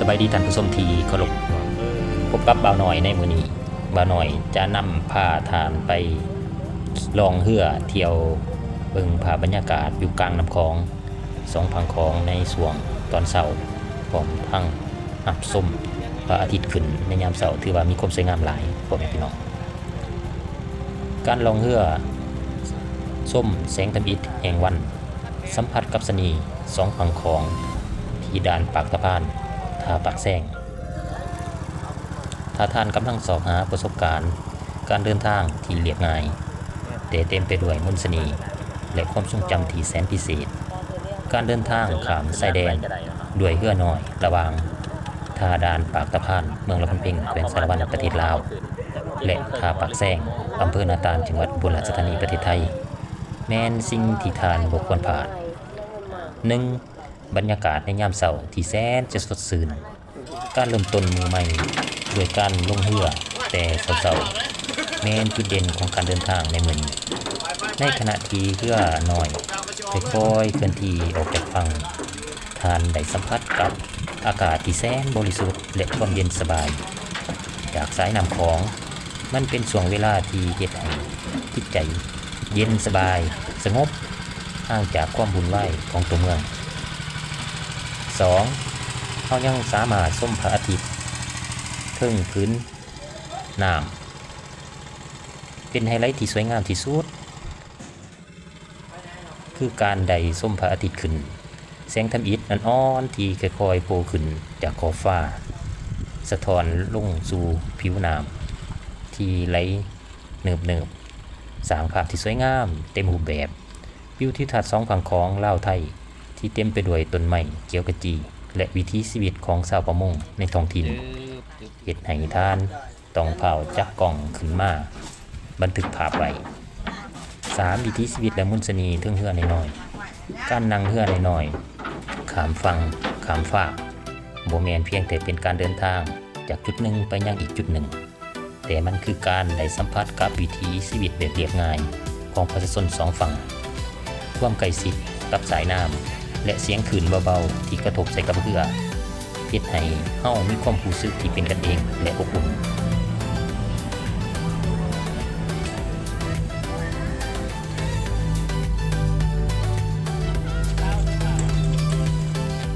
สบายดีท่านผู้ชมที่เคารพพบกับบ่าวหน่อยในมื้อนี้บ่าวหน่อยจะนำพาท่านไปลองเรือเที่ยวเบิ่งภาพบรรยากาศอยู่กลางน้ำคลองสองฝั่งคลองในช่วงตอนเช้าพร้อมทั้งรับชมพระอาทิตย์ขึ้นในยามเช้าถือว่ามีความสวยงามหลายพ่อแม่พี่น้องการลองเรือส้มแสงธรรมอิฐแห่งวันสัมผัสกับเสน่ห์สองฝั่งคลองที่ด่านปากตะพานท่าปากแซงถ้าท่านกำลังสอบหาประสบการณ์การเดินทางที่เรียบง่ายแต่เต็มไปด้วยมนต์เสน่ห์และความทรงจำที่แสนพิเศษการเดินทางข้ามชายแดนด้วยเรือน้อยระหว่างท่าด่านปากตะพานเมืองลำเพ็งแขวงสารวัตรประเทศลาวและท่าปากแซงอำเภอนาตาลจังหวัดอุบลราชธานีประเทศไทยแม้นสิ่งที่ท่านบ่ควรพลาด 1. บรรยากาศในยามเช้าที่แสนจะสดชื่นการเริ่มต้นมือใหม่ด้วยการลงเรือแต่เช้าๆแม้นจุดเด่นของการเดินทางในมื้อนี้ในขณะที่เรือน้อยค่อยๆเคลื่อนที่ออกจากฝั่งท่านได้สัมผัสกับอากาศที่แสนบริสุทธิ์และความเย็นสบายจากสายน้ำของมันเป็นช่วงเวลาที่เฮ็ดให้จิตใจเย็นสบายสงบห่างจากความวุ่นวายของตัวเมือง 2. เรายังสามารถชมพระอาทิตย์เทิงพื้นน้ำเป็นไฮไลท์ที่สวยงามที่สุดคือการได้ชมพระอาทิตย์ขึ้นแสงธรรมอิฐอ่อนๆที่ค่อยๆโผล่ขึ้นจากขอบฟ้าสะท้อนลงสู่ผิวน้ำที่ไหลเนิบๆสร้างภาพที่สวยงามเต็มรูปแบบวิวทิวทัศน์สองฝั่งของลาวไทยที่เต็มไปด้วยต้นไม้เขียวขจีและวิถีชีวิตของชาวประมงในท้องถิ่นเฮ็ดให้ท่านต้องเผาจับกล้องขึ้นมาบันทึกภาพไว้ 3. วิถีชีวิตและมนต์เสน่ห์เทิงเรือน้อยๆการนั่งเรือน้อยๆข้ามฝั่งข้ามฟากบ่แม่นเพียงแต่เป็นการเดินทางจากจุดหนึ่งไปยังอีกจุดหนึ่งแต่มันคือการได้สัมผัสกับวิถีชีวิตแบบเรียบง่ายของประชาชนสองฝั่งความใกล้ชิดกับสายน้ำและเสียงคลื่นเบาๆที่กระทบใส่กับเรือเฮ็ดให้เฮามีความรู้สึกที่เป็นกันเองและอบอุ่น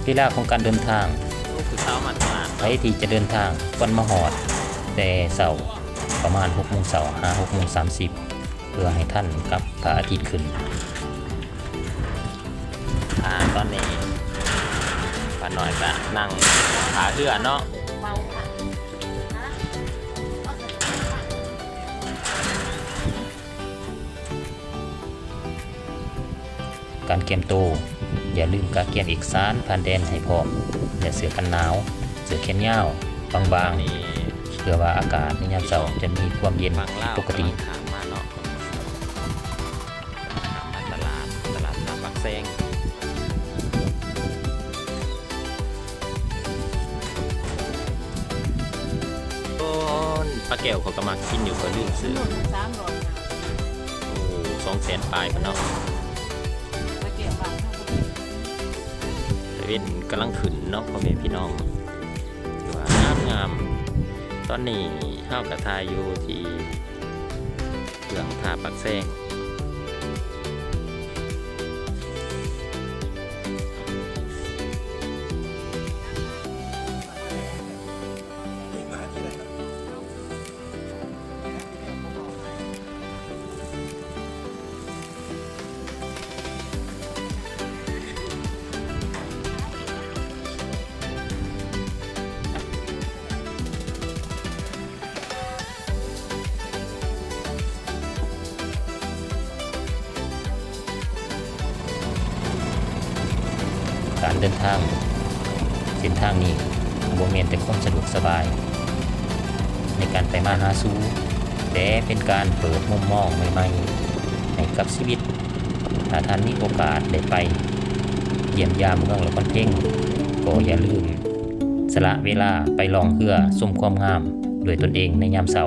เวลาของการเดินทางใครที่จะเดินทางก่อนมาฮอดแต่เช้าประมาณ 6:00 น. หา 6:30 เพื่อให้ท่านกับพระอาทิตย์ขึ้นตอนนี้ป้าน้อยก็นั่งขาเรือเนาะการเตรียมตัวอย่าลืมการเตรียมเอกสารผ่านแดนให้พร้อมและเสื้อกันหนาวเสื้อแขนยาวบางๆเพื่อว่าอากาศในยามเช้าจะมีความเย็นปกติตลาดน้ำปักแซงปลาแก้วเขาก็มากินอยู่ก็ลืมซื้อ200,000 ปลายกันเนาะแต่เว้นกำลังขึ้นเนาะพ่อแม่พี่น้องถือว่างามตอนนี้เฮากระทายอยู่ที่ ถาปักแซงการเดินทางเส้นทางนี้บ่แม่นแต่ความสะดวกสบายในการไปมาหาสู่แต่เป็นการเปิดมุมมองใหม่ๆให้กับชีวิตถ้าท่านมีโอกาสได้ไปเยี่ยมยามเมืองละครเพ่งก็อย่าลืมสละเวลาไปลองเรือชมความงามด้วยตนเองในยามเช้า